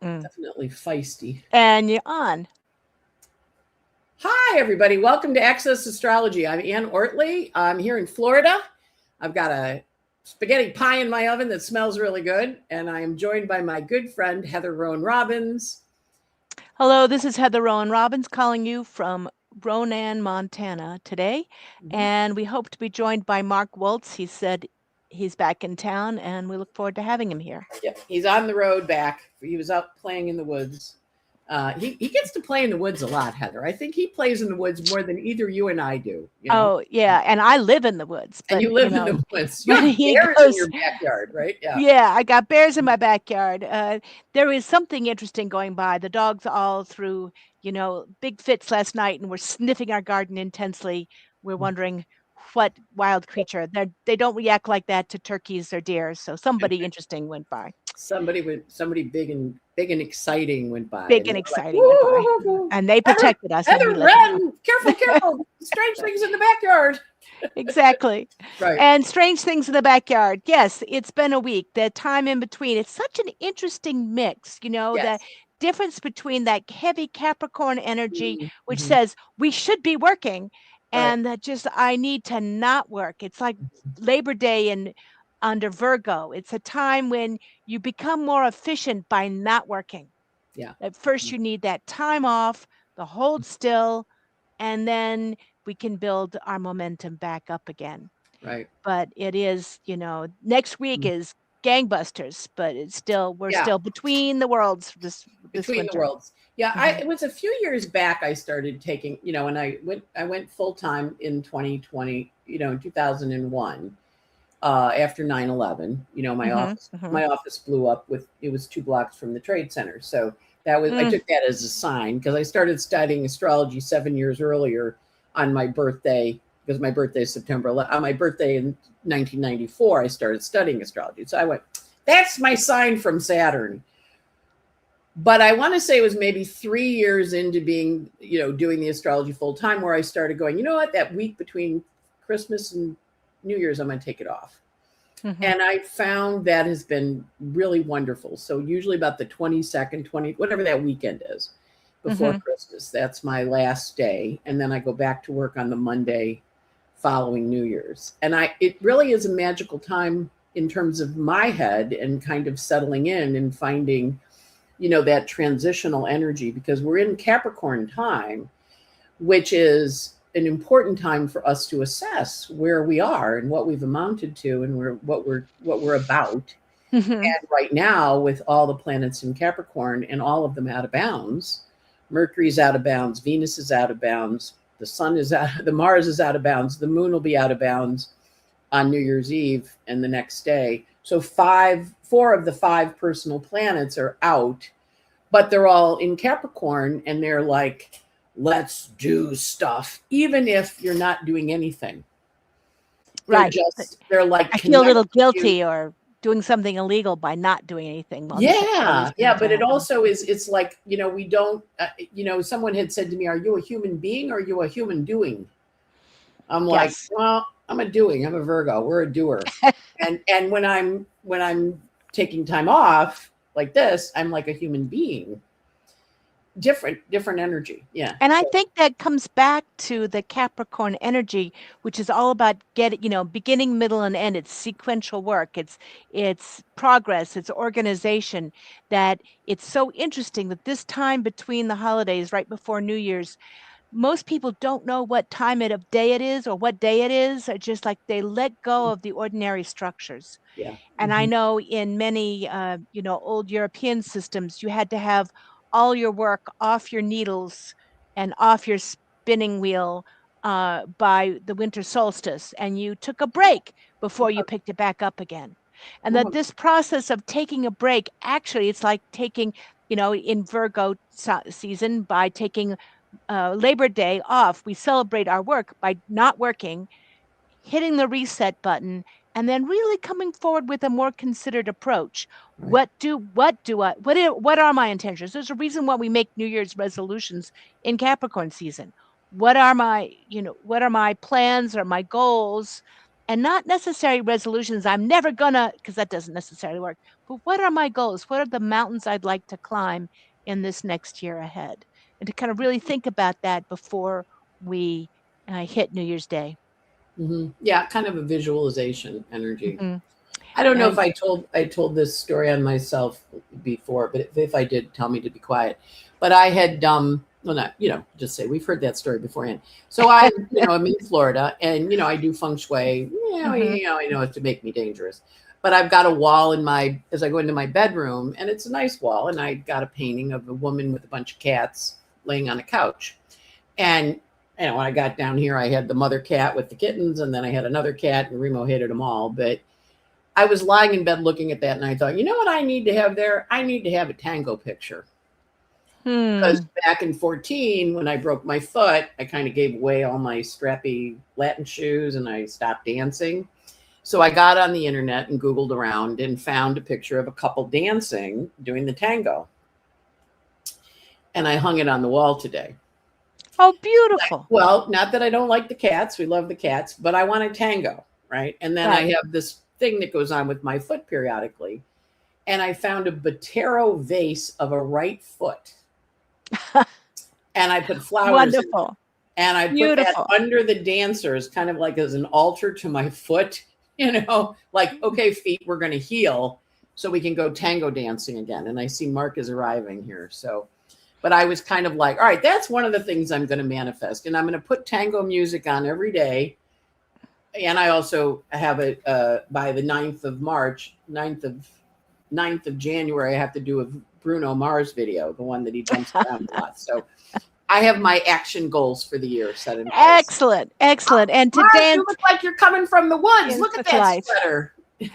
Definitely feisty. And you're on. Hi, everybody. Welcome to Access Astrology. I'm Ann Ortley. I'm here in Florida. I've got a spaghetti pie in my oven that smells really good, and I am joined by my good friend Heather Rowan Robbins. Hello, this is Heather Rowan Robbins calling you from Ronan, Montana today. And we hope to be joined by Mark Waltz. He said he's back in town, and we look forward to having him here. Yep, he's on the road back. He was out playing in the woods. He gets to play in the woods a lot, Heather. I think he plays in the woods more than either you and I do. Oh, yeah. And I live in the woods. But, and you live in the woods. You have bears in your backyard, right? Yeah. Yeah, I got bears in my backyard. There is something interesting going by. The dogs all threw, big fits last night and were sniffing our garden intensely. We're wondering what wild creature. They don't react like that to turkeys or deer. So somebody interesting went by. Somebody big and exciting went by. Big and exciting went by. And they protected us. Heather, run! Careful! Strange things in the backyard. Exactly. Right. And strange things in the backyard. Yes, it's been a week. The time in between. It's such an interesting mix, the difference between that heavy Capricorn energy, which says we should be working, and that just I need to not work. It's like Labor Day under Virgo. It's a time when you become more efficient by not working. Yeah. At first you need that time off, the hold still, and then we can build our momentum back up again. Right. But it is, next week is gangbusters, but it's still, we're still between the worlds this between winter. The worlds. Yeah. It was a few years back I started taking, and I went full time in 2020, in 2001. After 9/11, my office blew up it was 2 blocks from the Trade Center. So that was, I took that as a sign because I started studying astrology 7 years earlier on my birthday, because my birthday is September 11th. On my birthday in 1994, I started studying astrology. So I went, that's my sign from Saturn. But I want to say it was maybe 3 years into being, doing the astrology full time where I started going, you know what, that week between Christmas and New Year's, I'm going to take it off. And I found that has been really wonderful. So usually about the 22nd, whatever that weekend is before Christmas, that's my last day. And then I go back to work on the Monday following New Year's. And it really is a magical time in terms of my head and kind of settling in and finding, that transitional energy, because we're in Capricorn time, which is an important time for us to assess where we are and what we've amounted to and what we're about. And right now, with all the planets in Capricorn and all of them out of bounds, Mercury's out of bounds, Venus is out of bounds, the sun is out, the Mars is out of bounds, the moon will be out of bounds on New Year's Eve and the next day. So 4 of the 5 personal planets are out, but they're all in Capricorn, and they're like, let's do stuff, even if you're not doing anything. Right. They're like, I feel a little guilty or doing something illegal by not doing anything. Yeah. But it also is, it's like, we don't, someone had said to me, are you a human being or are you a human doing? I'm like, well, I'm a doing. I'm a Virgo. We're a doer. and when I'm taking time off like this, I'm like a human being. Different energy. Yeah. And I think that comes back to the Capricorn energy, which is all about beginning, middle, and end. It's sequential work. It's progress. It's organization. That it's so interesting that this time between the holidays, right before New Year's, most people don't know what time of day it is or what day it is. It's just like they let go of the ordinary structures. Yeah. And I know in many, old European systems, you had to have all your work off your needles and off your spinning wheel by the winter solstice, and you took a break before you picked it back up again. And that this process of taking a break, actually, it's like taking, in Virgo season, by taking Labor Day off, we celebrate our work by not working, hitting the reset button, and then really coming forward with a more considered approach. Right. What are my intentions? There's a reason why we make New Year's resolutions in Capricorn season. What are my plans or my goals and not necessarily resolutions. I'm never gonna, because that doesn't necessarily work. But what are my goals? What are the mountains I'd like to climb in this next year ahead? And to kind of really think about that before we hit New Year's Day. Yeah, kind of a visualization energy. Hmm. I don't know if And I told this story on myself before, but if I did, tell me to be quiet. But I had well, not, just say we've heard that story beforehand. So I'm in Florida, and I do feng shui. Mhm. I know it's to make me dangerous, but I've got a wall as I go into my bedroom, and it's a nice wall, and I got a painting of a woman with a bunch of cats laying on a couch, and when I got down here, I had the mother cat with the kittens, and then I had another cat, and Remo hated them all, but I was lying in bed looking at that, and I thought, you know what I need to have there? I need to have a tango picture. Because back in 14, when I broke my foot, I kind of gave away all my strappy Latin shoes and I stopped dancing. So I got on the internet and Googled around and found a picture of a couple dancing, doing the tango. And I hung it on the wall today. Oh, beautiful. Well, not that I don't like the cats. We love the cats, but I want a tango, right? And then I have this thing that goes on with my foot periodically. And I found a Botero vase of a right foot. And I put flowers in it. And I put that under the dancers, kind of like as an altar to my foot, like, okay, feet, we're going to heal so we can go tango dancing again. And I see Mark is arriving here. So, but I was kind of like, all right, that's one of the things I'm going to manifest. And I'm going to put tango music on every day. And I also have it by the 9th of March, 9th of January, I have to do a Bruno Mars video, the one that he jumps around a lot. So I have my action goals for the year set in place. Excellent. And to Mars, dance. you look like you're coming from the woods. Look at that sweater. It's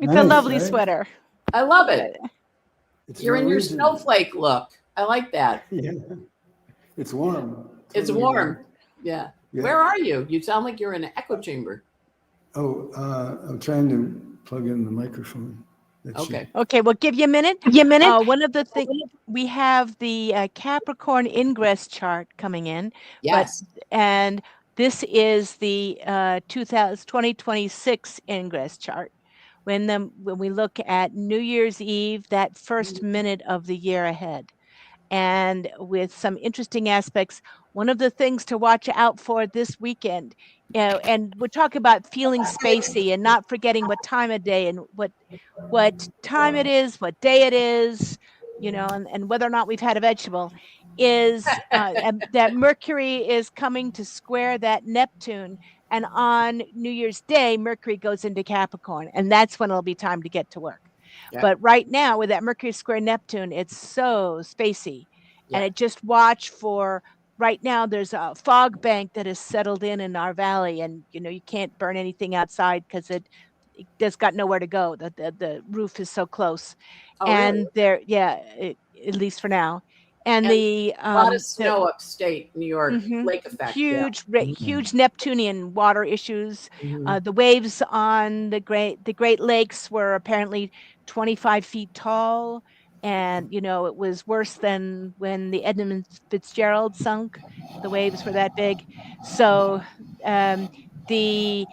a lovely sweater. I love it. You're in your snowflake look. I like that. Yeah. It's warm. It's warm. Yeah. Where are you? You sound like you're in an echo chamber. Oh, I'm trying to plug in the microphone. Okay, we'll give you a minute. One of the things, we have the Capricorn ingress chart coming in. Yes. And this is the 2026 ingress chart. When we look at New Year's Eve, that first minute of the year ahead. And with some interesting aspects, one of the things to watch out for this weekend, and we're talking about feeling spacey and not forgetting what time of day and what time it is, what day it is, and whether or not we've had a vegetable, is that Mercury is coming to square that Neptune. And on New Year's Day, Mercury goes into Capricorn, and that's when it'll be time to get to work. Yeah. But right now, with that Mercury square Neptune, it's so spacey. Yeah. And just watch for, right now, there's a fog bank that has settled in our valley, and you can't burn anything outside because it just got nowhere to go. The roof is so close. Oh, and really? At least for now. And a lot of snow upstate New York, lake effect. Huge Neptunian water issues. The waves on the Great Lakes were apparently 25 feet tall. And, it was worse than when the Edmund Fitzgerald sunk. The waves were that big. So we're going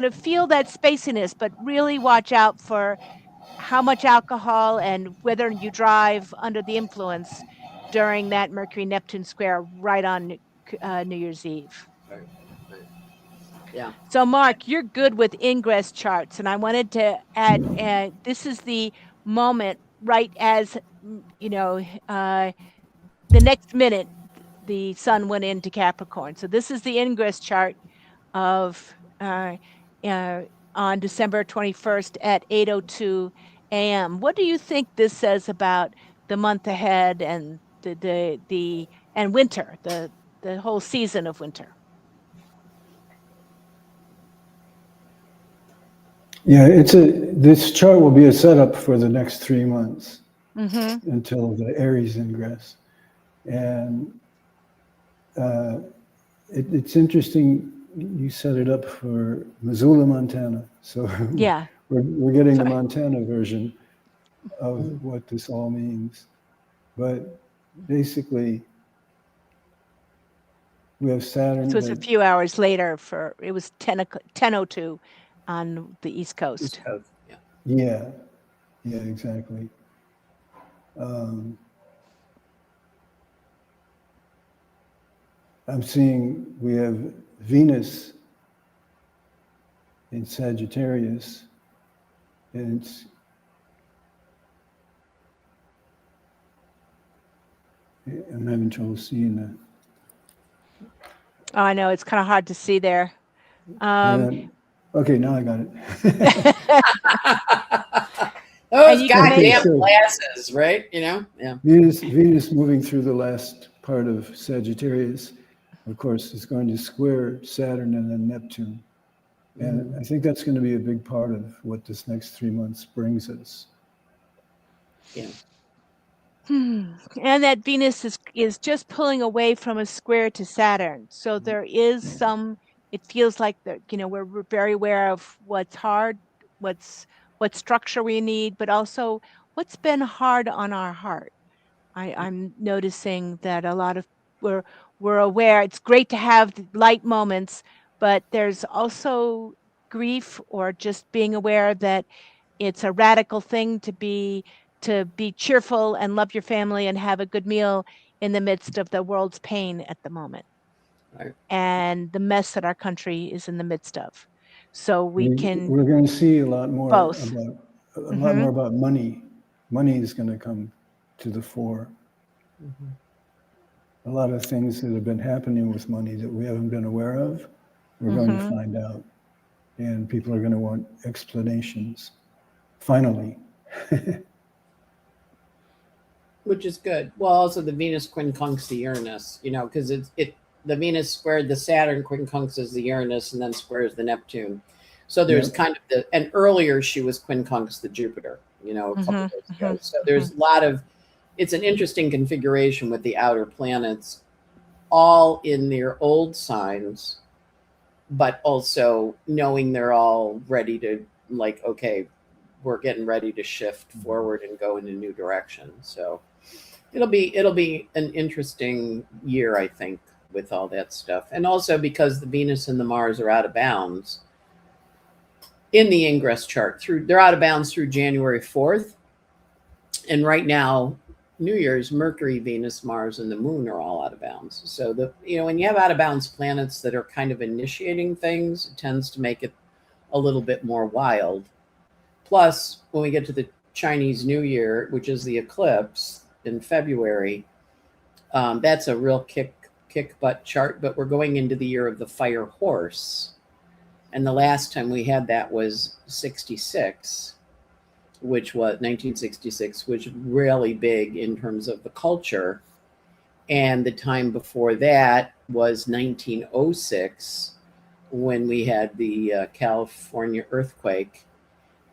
to feel that spaciness, but really watch out for how much alcohol and whether you drive under the influence during that Mercury Neptune square right on New Year's Eve. Right. Yeah. So Mark, you're good with ingress charts, and I wanted to add, this is the moment right as, the next minute the sun went into Capricorn. So this is the ingress chart of on December 21st at 8:02 a.m. What do you think this says about the month ahead and and winter, the whole season of winter? Yeah, this chart will be a setup for the next 3 months until the Aries ingress. And it's interesting you set it up for Missoula, Montana. So yeah, we're getting the Montana version of what this all means. But basically, We have Saturn. This was a few hours later. It was 10:02 on the East Coast. East Coast, Yeah, exactly. I'm seeing we have Venus in Sagittarius, and I'm having trouble seeing that. Oh, I know, it's kind of hard to see there. Okay, now I got it. Those goddamn glasses, right? Yeah. Venus moving through the last part of Sagittarius, of course, is going to square Saturn and then Neptune. And I think that's going to be a big part of what this next 3 months brings us. Yeah. And that Venus is just pulling away from a square to Saturn. So there is some, it feels like that, we're very aware of what's hard, what structure we need, but also what's been hard on our heart. I'm noticing that a lot of we're aware. It's great to have light moments, but there's also grief or just being aware that it's a radical thing to be cheerful and love your family and have a good meal in the midst of the world's pain at the moment. Right. And the mess that our country is in the midst of. So we're going to see a lot more both. lot more about money. Money is going to come to the fore. A lot of things that have been happening with money that we haven't been aware of, we're going to find out. And people are going to want explanations. Finally. Which is good. Well, also the Venus quincunx the Uranus, because the Venus squared the Saturn quincunxes the Uranus and then squares the Neptune. So there's kind of and earlier she was quincunx the Jupiter, a couple of days ago. So there's a lot of, it's an interesting configuration with the outer planets all in their old signs, but also knowing they're all ready to okay, we're getting ready to shift forward and go in a new direction. So it'll be an interesting year, I think, with all that stuff. And also because the Venus and the Mars are out of bounds in the ingress chart, they're out of bounds through January 4th. And right now, New Year's, Mercury, Venus, Mars, and the Moon are all out of bounds. So when you have out of bounds planets that are kind of initiating things, it tends to make it a little bit more wild. Plus, when we get to the Chinese New Year, which is the eclipse in February, that's a real kick butt chart. But we're going into the year of the fire horse, and the last time we had that was 1966, which was really big in terms of the culture. And the time before that was 1906, when we had the California earthquake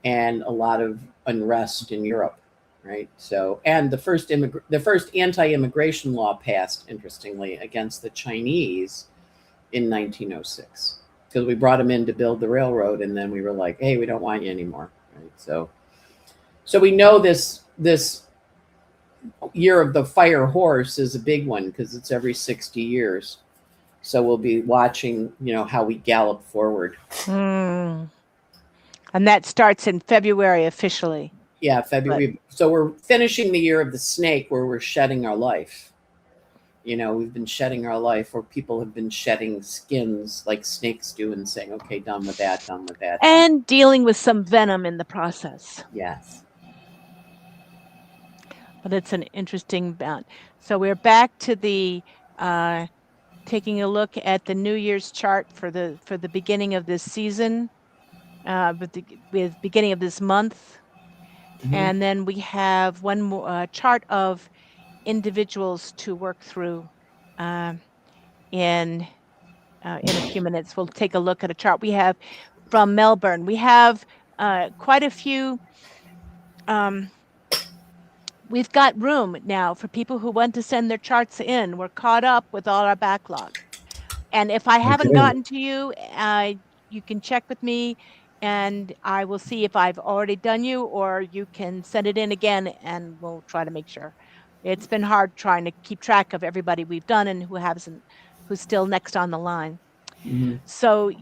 and a lot of unrest in Europe, right? So, and the first anti-immigration law passed, interestingly, against the Chinese in 1906, because we brought them in to build the railroad, and then we were like, hey, we don't want you anymore, right? So we know this year of the fire horse is a big one because it's every 60 years. So we'll be watching, how we gallop forward. And that starts in February officially. Yeah, February. So we're finishing the year of the snake, where we're shedding our life. We've been shedding our life, or people have been shedding skins like snakes do and saying, okay, done with that. And dealing with some venom in the process. Yes. But it's an interesting bout. So we're back to the taking a look at the New Year's chart for the beginning of this season, with beginning of this month. And then we have one more chart of individuals to work through in a few minutes. We'll take a look at a chart we have from Melbourne. We have quite a few. We've got room now for people who want to send their charts in. We're caught up with all our backlog. And if I haven't gotten to you, you can check with me, and I will see if I've already done you, or you can send it in again, and we'll try to make sure. It's been hard trying to keep track of everybody we've done and who hasn't who's still next on the line. Mm-hmm. So,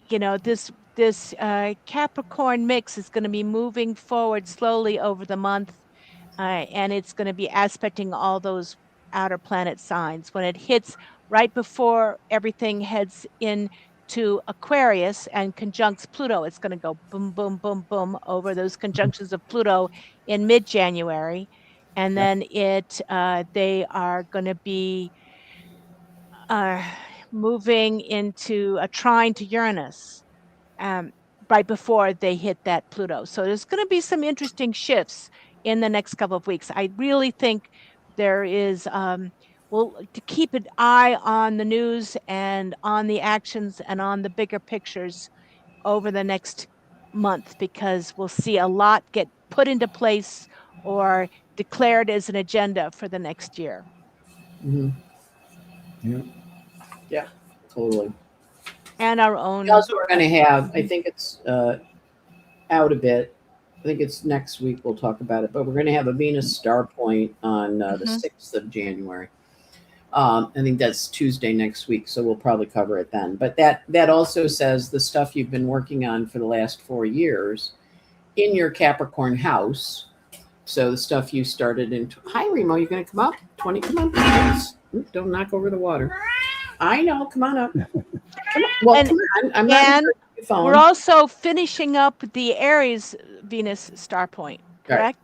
this Capricorn mix is going to be moving forward slowly over the month, and it's going to be aspecting all those outer planet signs. When it hits right before everything heads into Aquarius and conjuncts Pluto, it's going to go boom, boom, boom, boom over those conjunctions of Pluto in mid-January. And then they are going to be moving into a trine to Uranus right before they hit that Pluto. So there's going to be some interesting shifts in the next couple of weeks. I really think there is, to keep an eye on the news and on the actions and on the bigger pictures over the next month, because we'll see a lot get put into place or declared as an agenda for the next year. Mm-hmm. Yeah. Yeah, totally. And our own. We also are going to have, I think it's out a bit. I think it's next week we'll talk about it, but we're going to have a Venus star point on the 6th of January. I think that's Tuesday next week, so we'll probably cover it then. But that also says the stuff you've been working on for the last 4 years in your Capricorn house. So the stuff you started in. Hi, Remo, you going to come up? 20, come on, please. Don't knock over the water. I know, come on up. Come on. Well, come on. I'm not on your phone. We're also finishing up the Aries Venus star point, correct?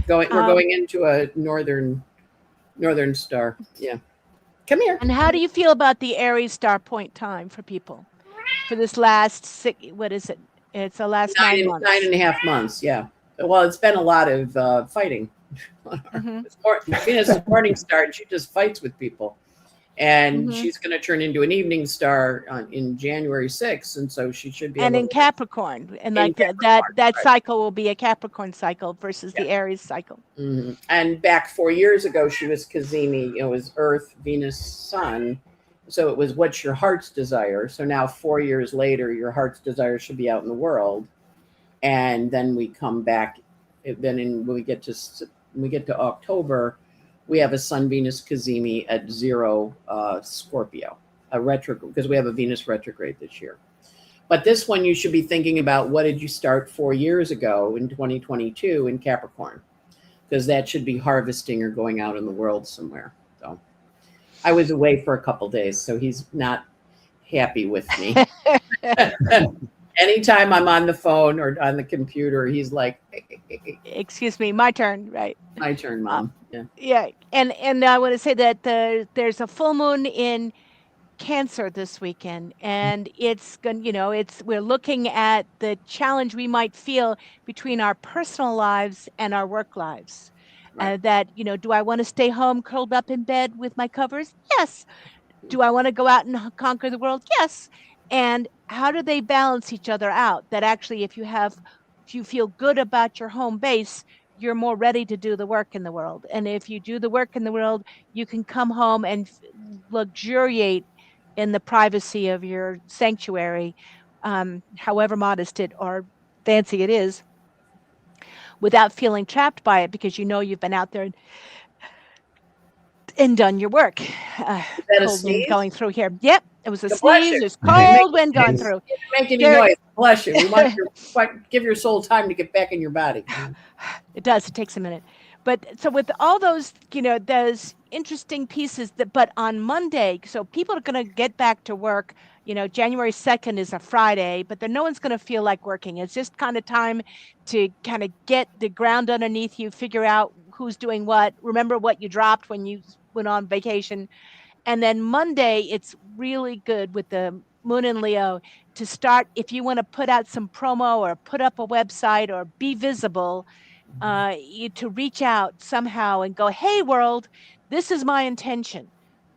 Right. We're going into a northern star. Yeah. Come here. And how do you feel about the Aries star point time for people for this last what is it? It's the last 9 months. 9.5 months. Yeah. Well, it's been a lot of fighting. Venus is morning star, and she just fights with people. And she's going to turn into an evening star in January 6th, and so she should be. And in Capricorn, and like that cycle will be a Capricorn cycle versus the Aries cycle. Mm-hmm. And back 4 years ago, she was Cazimi. It was Earth, Venus, Sun. So it was what's your heart's desire. So now 4 years later, your heart's desire should be out in the world, and then we come back. Then when we get to October, we have a Sun Venus Cazimi at 0 Scorpio, a retrograde, because we have a Venus retrograde this year. But this one, you should be thinking about what did you start 4 years ago in 2022 in Capricorn, because that should be harvesting or going out in the world somewhere. So I was away for a couple days, so he's not happy with me. Anytime I'm on the phone or on the computer, he's like, excuse me, my turn, right? My turn, Mom. Yeah. And I want to say that there's a full moon in Cancer this weekend, and it's going, we're looking at the challenge we might feel between our personal lives and our work lives. Right. Do I want to stay home curled up in bed with my covers? Yes. Do I want to go out and conquer the world? Yes. And how do they balance each other out? That actually, if you feel good about your home base, you're more ready to do the work in the world. And if you do the work in the world, you can come home and luxuriate in the privacy of your sanctuary, however modest it or fancy it is, without feeling trapped by it, because you've been out there and done your work. Cold wind going through here. Yep. It was a sneeze. There's cold wind going through. You didn't make any noise. Bless you. We want give your soul time to get back in your body. It does. It takes a minute. But so with all those, those interesting pieces but on Monday, so people are going to get back to work. January 2nd is a Friday, but then no one's going to feel like working. It's just kind of time to kind of get the ground underneath you, figure out who's doing what, remember what you dropped when you went on vacation. And then Monday, it's really good with the moon in Leo to start, if you want to put out some promo or put up a website or be visible, to reach out somehow and go, hey, world, this is my intention.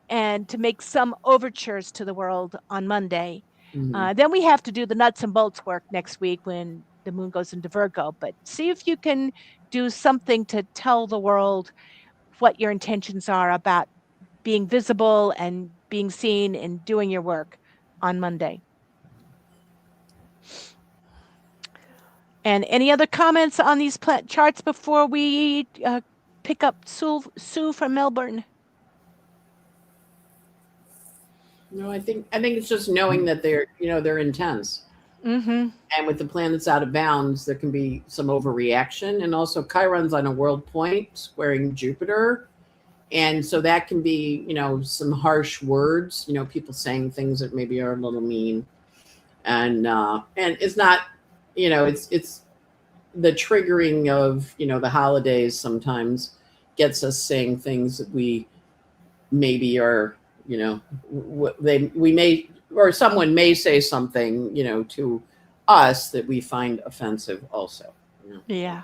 And to make some overtures to the world on Monday. Mm-hmm. Then we have to do the nuts and bolts work next week when the moon goes into Virgo. But see if you can do something to tell the world what your intentions are about being visible and being seen and doing your work on Monday. And any other comments on these charts before we pick up Sue from Melbourne? No, I think it's just knowing that they're intense. Mm-hmm. And with the planets out of bounds, there can be some overreaction. And also Chiron's on a world point squaring Jupiter. And so that can be, some harsh words, people saying things that maybe are a little mean. And it's not, it's the triggering of, the holidays sometimes gets us saying things that we maybe are, we may, or someone may say something, to us that we find offensive also. Yeah.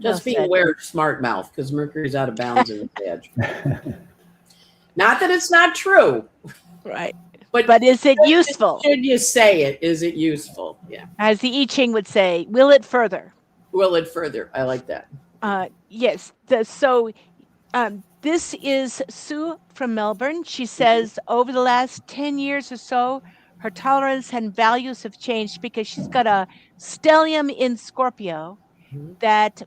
Just Well being said. aware of smart mouth, because Mercury's out of bounds in Sag. Not that it's not true, Right. but But is it useful? should you say it? Is it useful? Yeah. As the I Ching would say, will it further? Will it further? I like that. Yes. This is Sue from Melbourne. She says over the last 10 years or so, her tolerance and values have changed because she's got a stellium in Scorpio Mhm. that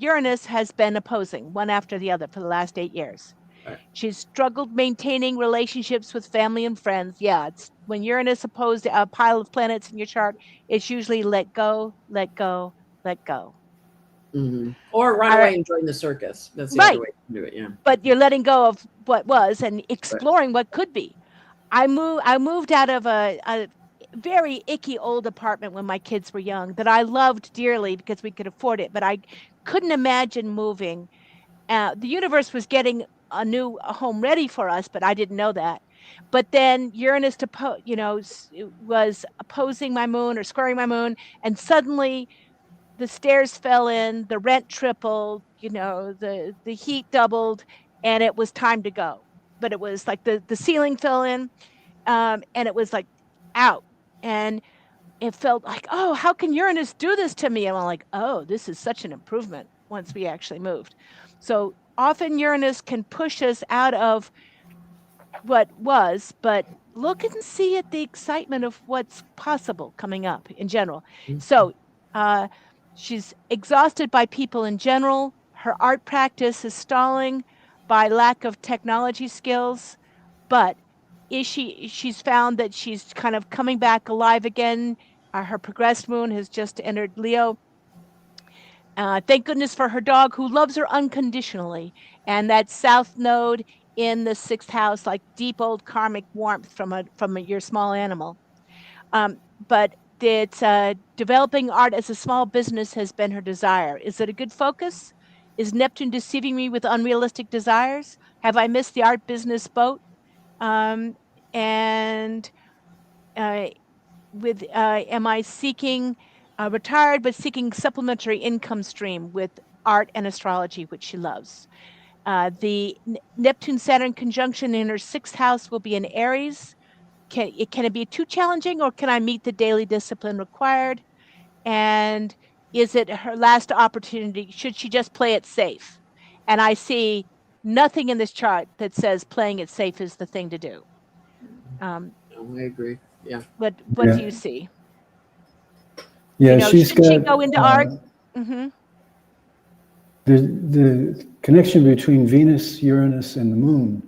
Uranus has been opposing one after the other for the last 8 years. Right. She's struggled maintaining relationships with family and friends. Yeah, it's when Uranus opposed a pile of planets in your chart, it's usually let go, let go, let go. Mm-hmm. Or run Our, away and join the circus. That's the right. other way to do it. Yeah. But you're letting go of what was and exploring what could be. I moved out of a very icky old apartment when my kids were young that I loved dearly because we could afford it, but I couldn't imagine moving. The universe was getting a home ready for us, but I didn't know that. But then Uranus was opposing my moon or squaring my moon, and suddenly the stairs fell in, the rent tripled, the heat doubled, and it was time to go. But it was like the ceiling fell in, and it was like out, and it felt like, oh, how can Uranus do this to me? And I'm like, oh, this is such an improvement once we actually moved. So often Uranus can push us out of what was, but look and see at the excitement of what's possible coming up in general. So she's exhausted by people in general. Her art practice is stalling by lack of technology skills, but she's found that she's kind of coming back alive again. Her progressed moon has just entered Leo. Thank goodness for her dog who loves her unconditionally. And that south node in the 6th house, like deep old karmic warmth from your small animal. But it's developing art as a small business has been her desire. Is it a good focus? Is Neptune deceiving me with unrealistic desires? Have I missed the art business boat? And am I seeking retired but seeking supplementary income stream with art and astrology, which she loves? The Neptune Saturn conjunction in her 6th house will be in Aries. Can it be too challenging, or can I meet the daily discipline required? And is it her last opportunity? Should she just play it safe? And I see nothing in this chart that says playing it safe is the thing to do. No, I agree. Yeah. What Yeah. do you see? Yeah, she's should got. she go into art? The connection between Venus, Uranus, and the Moon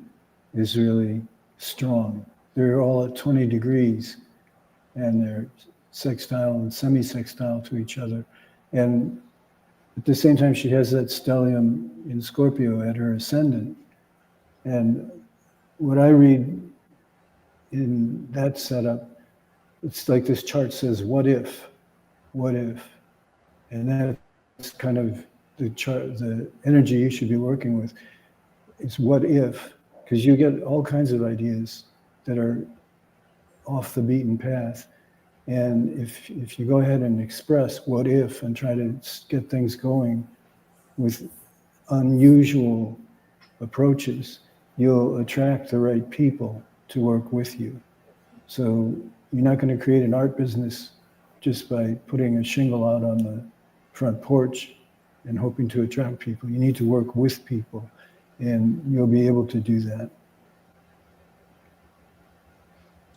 is really strong. They're all at 20 degrees, and they're sextile and semi-sextile to each other. And at the same time, she has that stellium in Scorpio at her ascendant. And what I read in that setup, it's like this chart says, what if? And that's kind of the energy you should be working with is what if, because you get all kinds of ideas that are off the beaten path. And if you go ahead and express what if and try to get things going with unusual approaches, you'll attract the right people to work with you. So you're not going to create an art business just by putting a shingle out on the front porch and hoping to attract people. You need to work with people, and you'll be able to do that.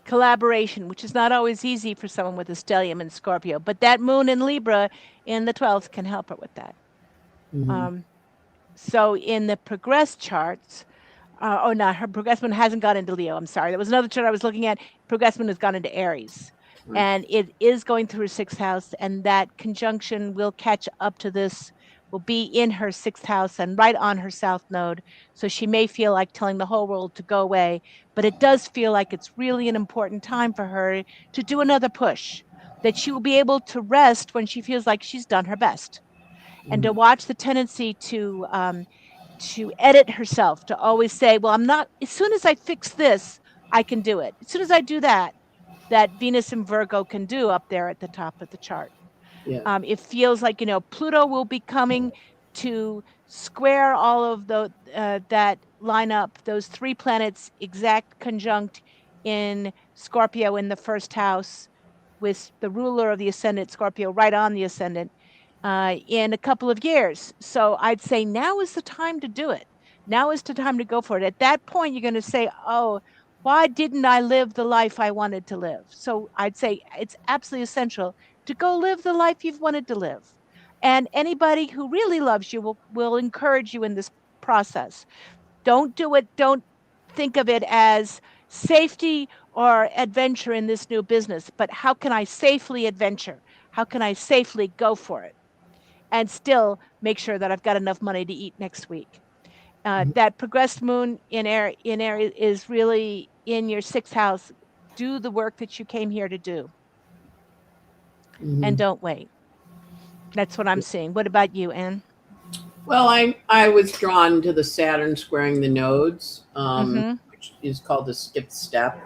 Collaboration, which is not always easy for someone with a stellium in Scorpio, but that moon in Libra in the 12th can help her with that. So in the progress charts, no, her progressed moon hasn't gone into Leo. I'm sorry. There was another chart I was looking at. Progressed moon has gone into Aries. Right. And it is going through her 6th house, and that conjunction will catch up to this, will be in her 6th house and right on her south node. So she may feel like telling the whole world to go away, but it does feel like it's really an important time for her to do another push, that she will be able to rest when she feels like she's done her best. And to watch the tendency to edit herself, to always say, well, I'm not, as soon as I fix this, I can do it. As soon as I do that, that Venus in Virgo can do up there at the top of the chart. Yeah. It feels like, Pluto will be coming to square all of the that line up, those 3 planets exact conjunct in Scorpio in the 1st house, with the ruler of the ascendant, Scorpio, right on the ascendant, in a couple of years. So I'd say now is the time to do it. Now is the time to go for it. At that point, you're going to say, oh, why didn't I live the life I wanted to live? So I'd say it's absolutely essential to go live the life you've wanted to live. And anybody who really loves you will encourage you in this process. Don't do it. Don't think of it as safety or adventure in this new business, but how can I safely adventure? How can I safely go for it and still make sure that I've got enough money to eat next week? That progressed moon in Aries is really in your 6th house. Do the work that you came here to do, and don't wait. That's what I'm seeing. What about you, Anne? Well, I was drawn to the Saturn squaring the nodes, Mhm. which is called the skipped step,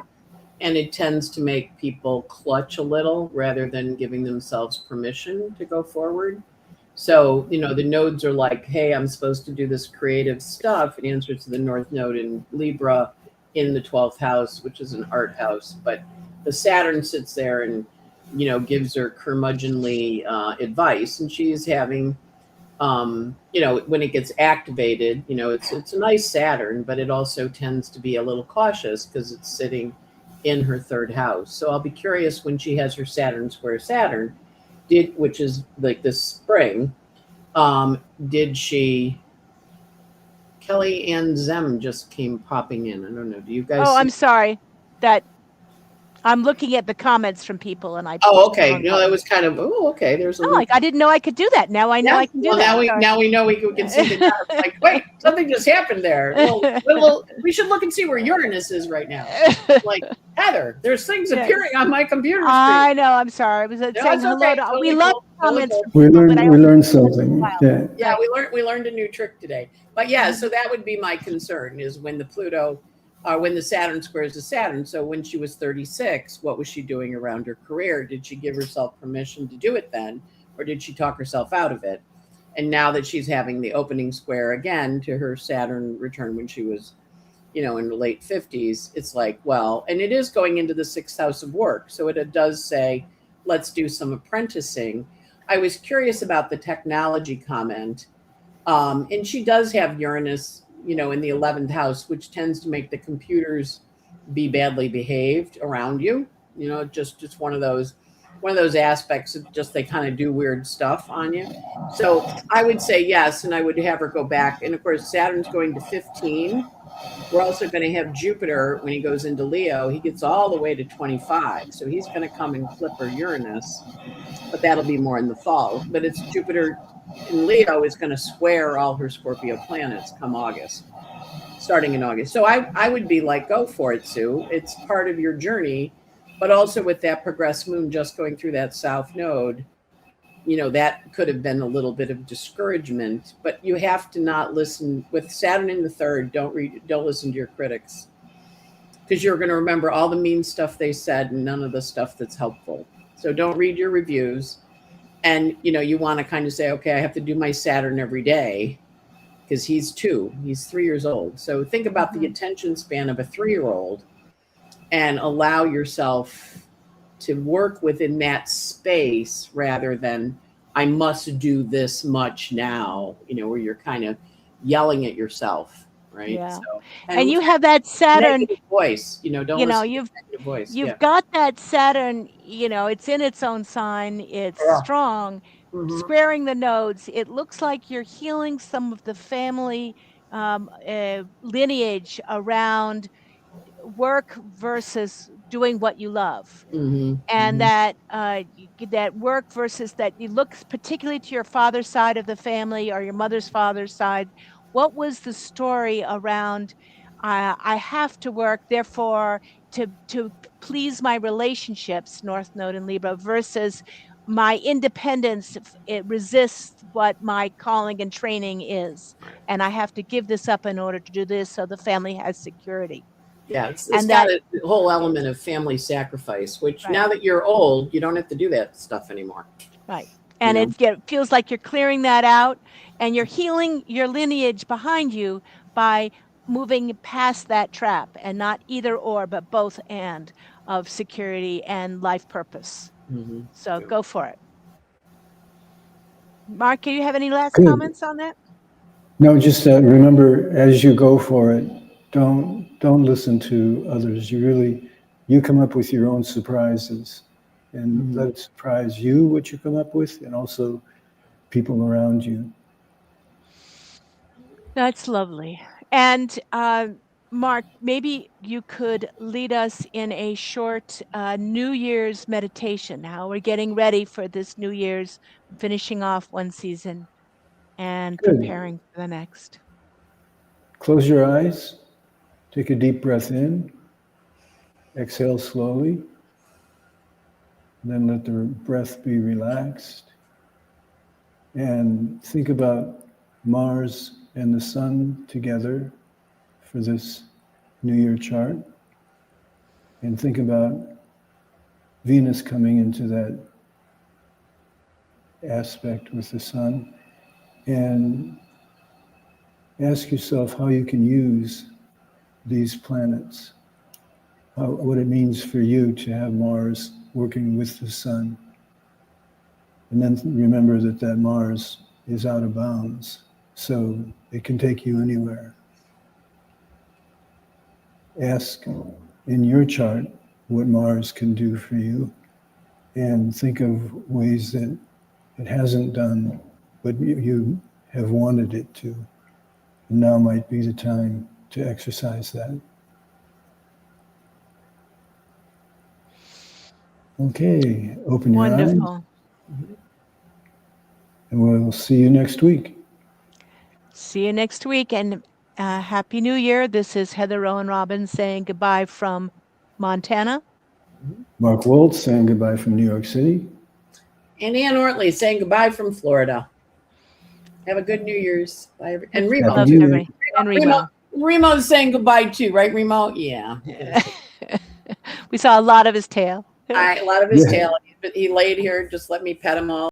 and it tends to make people clutch a little rather than giving themselves permission to go forward. So, the nodes are like, hey, I'm supposed to do this creative stuff. It answers to the North Node in Libra in the 12th house, which is an art house. But the Saturn sits there and, gives her curmudgeonly advice. And she's having, when it gets activated, it's a nice Saturn, but it also tends to be a little cautious because it's sitting in her 3rd house. So I'll be curious when she has her Saturn square Saturn, which is like this spring, did she, Kelly Ann Zem just came popping in. I don't know. Do you guys Oh, see? I'm sorry. That I'm looking at the comments from people, and I Oh, pushed the okay. wrong No, that button. was kind of, okay. There's a Oh, little. like I didn't know I could do that. Now I know I can do Well, that. now we know we can see the dots. Like, wait, something just happened there. Well, we should look and see where Uranus is right now. Like, Heather, there's things Yes. appearing on my computer screen. I know. I'm sorry. I was saying it's hello okay. to. Totally We love cool. comments Totally from We people, but I learned only something. Yeah. Yeah, we learned a new trick today. But yeah, so that would be my concern is when the Pluto, when the Saturn squares the Saturn. So when she was 36, what was she doing around her career? Did she give herself permission to do it then, or did she talk herself out of it? And now that she's having the opening square again to her Saturn return when she was, in the late 50s, it's like, well, and it is going into the 6th house of work. So it does say, let's do some apprenticing. I was curious about the technology comment. And she does have Uranus, in the 11th house, which tends to make the computers be badly behaved around you. Just one of those aspects of just they kind of do weird stuff on you. So I would say yes, and I would have her go back. And of course, Saturn's going to 15. We're also going to have Jupiter when he goes into Leo. He gets all the way to 25. So he's going to come and clip her Uranus, but that'll be more in the fall. But it's Jupiter in Leo is going to square all her Scorpio planets come August, starting in August. So I would be like, go for it, Sue. It's part of your journey, but also with that progressed moon just going through that south node, that could have been a little bit of discouragement, but you have to not listen with Saturn in the 3rd. Don't listen to your critics, because you're going to remember all the mean stuff they said and none of the stuff that's helpful. So don't read your reviews. And, you want to kind of say, okay, I have to do my Saturn every day because he's 3 years old. So think about the attention span of a 3-year-old and allow yourself to work within that space rather than I must do this much now, where you're kind of yelling at yourself. Right. Yeah. So, And you have that Saturn negative voice, don't listen to negative voice. You've got that Saturn, it's in its own sign. It's strong, squaring the nodes. It looks like you're healing some of the family lineage around work versus doing what you love, and that that work versus that you look particularly to your father's side of the family or your mother's father's side. What was the story around? I have to work, therefore, to please my relationships, North Node in Libra, versus my independence. It resists what my calling and training is, Right. and I have to give this up in order to do this, so the family has security. Yeah, it's And got that, a whole element of family sacrifice, which right. now that you're old, you don't have to do that stuff anymore. Right. You And know? it feels like you're clearing that out, and you're healing your lineage behind you by moving past that trap, and not either or, but both and of security and life purpose. So go for it. Mark, do you have any last Good. comments on that? No, just remember, as you go for it, don't listen to others. You come up with your own surprises, and let it surprise you what you come up with, and also people around you. That's lovely. And Mark, maybe you could lead us in a short New Year's meditation, how we're getting ready for this New Year's, finishing off one season and Good. preparing for the next. Close your eyes. Take a deep breath in. Exhale slowly. Then let the breath be relaxed. And think about Mars and the Sun together for this New Year chart. And think about Venus coming into that aspect with the Sun. And ask yourself how you can use these planets, what it means for you to have Mars working with the Sun. And then remember that Mars is out of bounds, so it can take you anywhere. Ask in your chart what Mars can do for you, and think of ways that it hasn't done, but you have wanted it to. And now might be the time to exercise that. Okay, open your eyes, Wonderful. and we'll see you next week. See you next week, and Happy New Year. This is Heather Rowan Robbins saying goodbye from Montana. Mark Waltz saying goodbye from New York City. And Ann Ortley saying goodbye from Florida. Have a good New Year's. Bye. And Remo. Love New Year. everybody. And Remo. Remo's saying goodbye too, right, Remo? Yeah. We saw a lot of his tail. A lot of his tail. He laid here, just let me pet him all